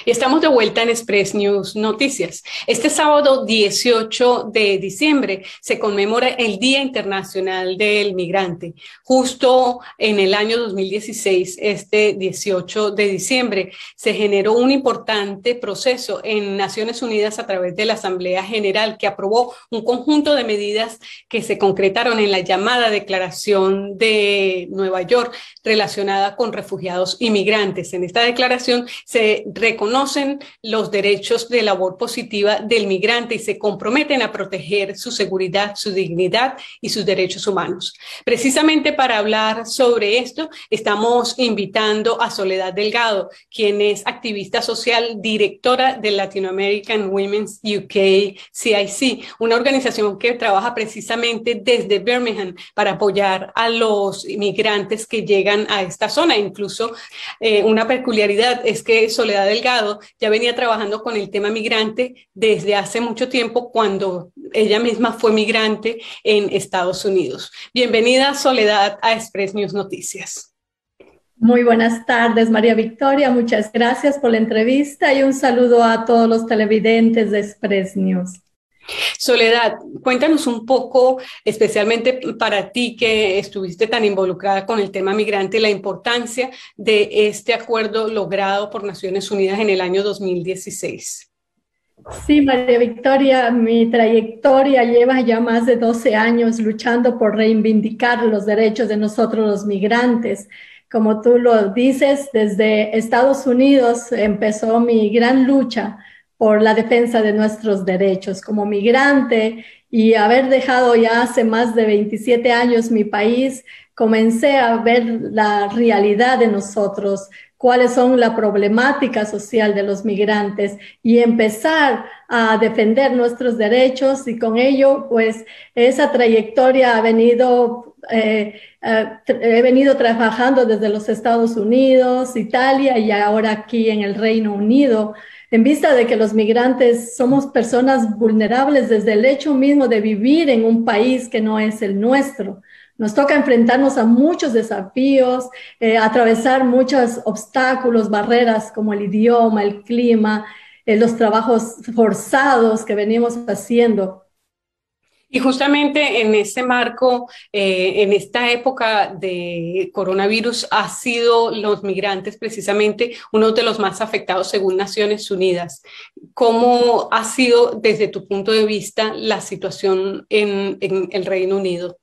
Estamos de vuelta en Express News Noticias. Este sábado 18 de diciembre se conmemora el Día Internacional del Migrante. Justo en el año 2016, este 18 de diciembre, se generó un importante proceso en Naciones Unidas a través de la Asamblea General que aprobó un conjunto de medidas que se concretaron en la llamada Declaración de Nueva York relacionada con refugiados y migrantes. En esta declaración se reconocen los derechos de labor positiva del migrante y se comprometen a proteger su seguridad, su dignidad y sus derechos humanos. Precisamente para hablar sobre esto, estamos invitando a Soledad Delgado, quien es activista social, directora del Latin American Women's UK CIC, una organización que trabaja precisamente desde Birmingham para apoyar a los inmigrantes que llegan a esta zona. Incluso una peculiaridad es que Soledad Delgado ya venía trabajando con el tema migrante desde hace mucho tiempo, cuando ella misma fue migrante en Estados Unidos. Bienvenida, Soledad, a Express News Noticias. Muy buenas tardes, María Victoria. Muchas gracias por la entrevista y un saludo a todos los televidentes de Express News. Soledad, cuéntanos un poco, especialmente para ti que estuviste tan involucrada con el tema migrante, la importancia de este acuerdo logrado por Naciones Unidas en el año 2016. Sí, María Victoria, mi trayectoria lleva ya más de 12 años luchando por reivindicar los derechos de nosotros los migrantes. Como tú lo dices, desde Estados Unidos empezó mi gran lucha por la defensa de nuestros derechos. Como migrante y haber dejado ya hace más de 27 años mi país, comencé a ver la realidad de nosotros, cuáles son la problemática social de los migrantes y empezar a defender nuestros derechos, y con ello pues esa trayectoria ha venido, he venido trabajando desde los Estados Unidos, Italia y ahora aquí en el Reino Unido, en vista de que los migrantes somos personas vulnerables desde el hecho mismo de vivir en un país que no es el nuestro. Nos toca enfrentarnos a muchos desafíos, atravesar muchos obstáculos, barreras como el idioma, el clima, los trabajos forzados que venimos haciendo. Y justamente en este marco, en esta época de coronavirus, ha sido los migrantes precisamente uno de los más afectados según Naciones Unidas. ¿Cómo ha sido desde tu punto de vista la situación en el Reino Unido?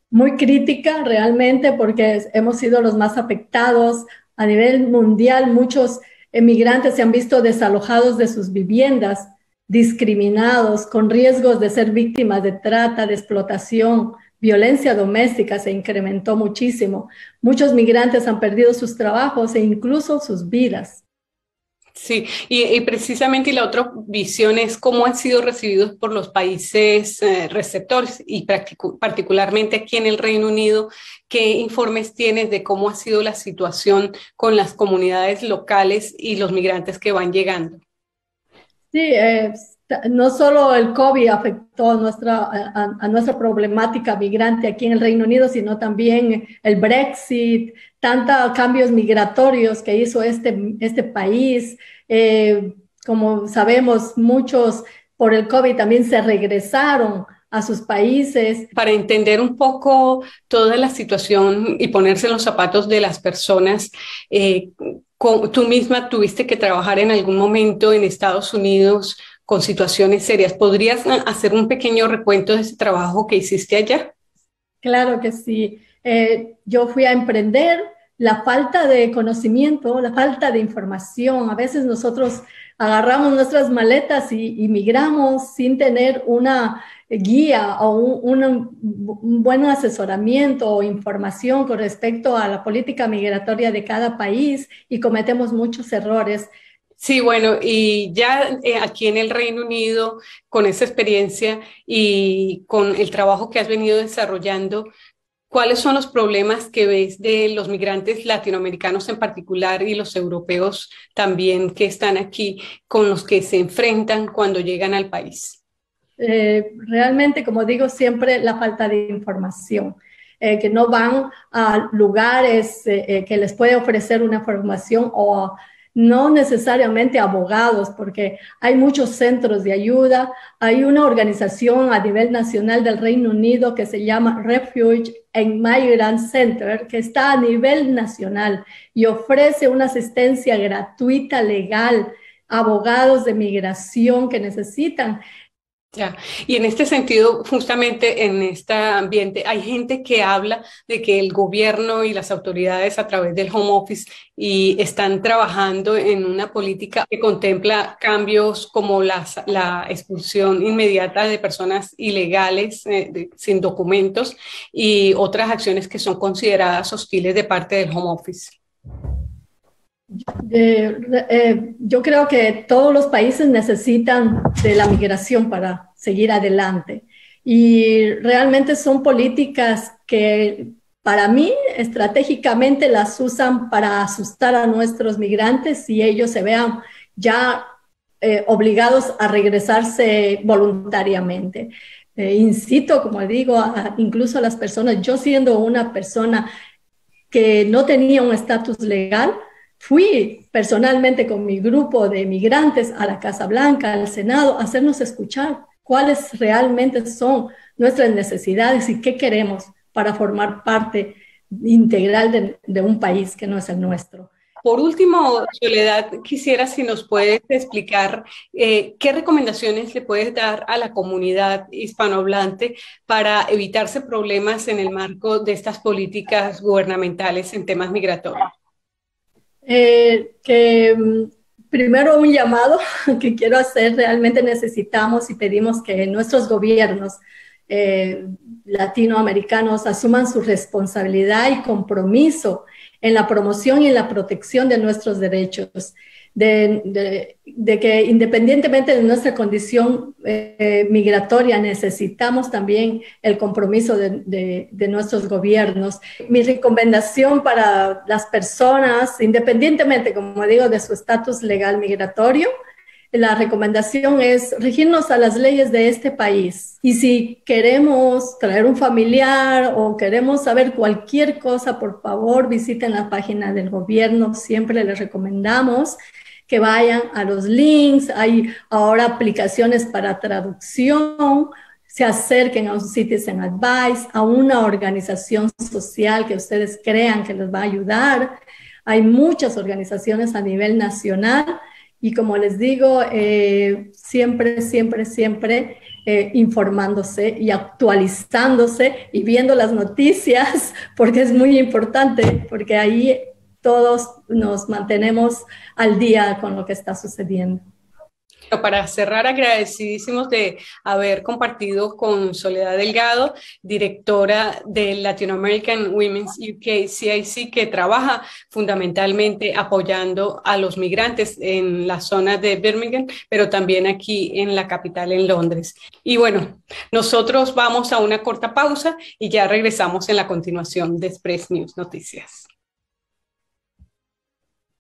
Muy crítica realmente, porque hemos sido los más afectados a nivel mundial. Muchos emigrantes se han visto desalojados de sus viviendas, discriminados, con riesgos de ser víctimas de trata, de explotación. Violencia doméstica se incrementó muchísimo. Muchos migrantes han perdido sus trabajos e incluso sus vidas. Sí, y precisamente y la otra visión es cómo han sido recibidos por los países receptores y particularmente aquí en el Reino Unido. ¿Qué informes tienes de cómo ha sido la situación con las comunidades locales y los migrantes que van llegando? Sí, no solo el COVID afectó a nuestra problemática migrante aquí en el Reino Unido, sino también el Brexit, tantos cambios migratorios que hizo este país. Como sabemos, muchos por el COVID también se regresaron a sus países. Para entender un poco toda la situación y ponerse en los zapatos de las personas, eh, tú misma tuviste que trabajar en algún momento en Estados Unidos con situaciones serias. ¿Podrías hacer un pequeño recuento de ese trabajo que hiciste allá? Claro que sí. Yo fui a emprender. La falta de conocimiento, la falta de información. A veces nosotros agarramos nuestras maletas y migramos sin tener una guía o un buen asesoramiento o información con respecto a la política migratoria de cada país, y cometemos muchos errores. Sí, bueno, y ya aquí en el Reino Unido, con esa experiencia y con el trabajo que has venido desarrollando, ¿cuáles son los problemas que ves de los migrantes latinoamericanos en particular y los europeos también que están aquí, con los que se enfrentan cuando llegan al país? Realmente, como digo siempre, la falta de información, que no van a lugares que les puede ofrecer una formación o no necesariamente abogados, porque hay muchos centros de ayuda. Hay una organización a nivel nacional del Reino Unido que se llama Refuge and Migrant Center, que está a nivel nacional y ofrece una asistencia gratuita legal a abogados de migración que necesitan. Ya, y en este sentido, justamente en este ambiente, hay gente que habla de que el gobierno y las autoridades a través del home office y están trabajando en una política que contempla cambios como la expulsión inmediata de personas ilegales sin documentos y otras acciones que son consideradas hostiles de parte del home office. Yo creo que todos los países necesitan de la migración para seguir adelante y realmente son políticas que para mí estratégicamente las usan para asustar a nuestros migrantes y ellos se vean ya obligados a regresarse voluntariamente. Incito, como digo, incluso a las personas, yo siendo una persona que no tenía un estatus legal, fui personalmente con mi grupo de migrantes a la Casa Blanca, al Senado, a hacernos escuchar cuáles realmente son nuestras necesidades y qué queremos para formar parte integral de un país que no es el nuestro. Por último, Soledad, quisiera si nos puedes explicar qué recomendaciones le puedes dar a la comunidad hispanohablante para evitarse problemas en el marco de estas políticas gubernamentales en temas migratorios. Primero un llamado que quiero hacer, realmente necesitamos y pedimos que nuestros gobiernos latinoamericanos asuman su responsabilidad y compromiso en la promoción y en la protección de nuestros derechos, de que independientemente de nuestra condición migratoria, necesitamos también el compromiso de nuestros gobiernos. Mi recomendación para las personas, independientemente, como digo, de su estatus legal migratorio, la recomendación es regirnos a las leyes de este país. Y si queremos traer un familiar o queremos saber cualquier cosa, por favor, visiten la página del gobierno. Siempre les recomendamos que vayan a los links. Hay ahora aplicaciones para traducción. Se acerquen a un Citizen Advice, a una organización social que ustedes crean que les va a ayudar. Hay muchas organizaciones a nivel nacional. Y como les digo, siempre informándose y actualizándose y viendo las noticias, porque es muy importante, porque ahí todos nos mantenemos al día con lo que está sucediendo. Para cerrar, agradecidísimos de haber compartido con Soledad Delgado, directora del Latin American Women's UK CIC, que trabaja fundamentalmente apoyando a los migrantes en la zona de Birmingham, pero también aquí en la capital, en Londres. Y bueno, nosotros vamos a una corta pausa y ya regresamos en la continuación de Express News Noticias.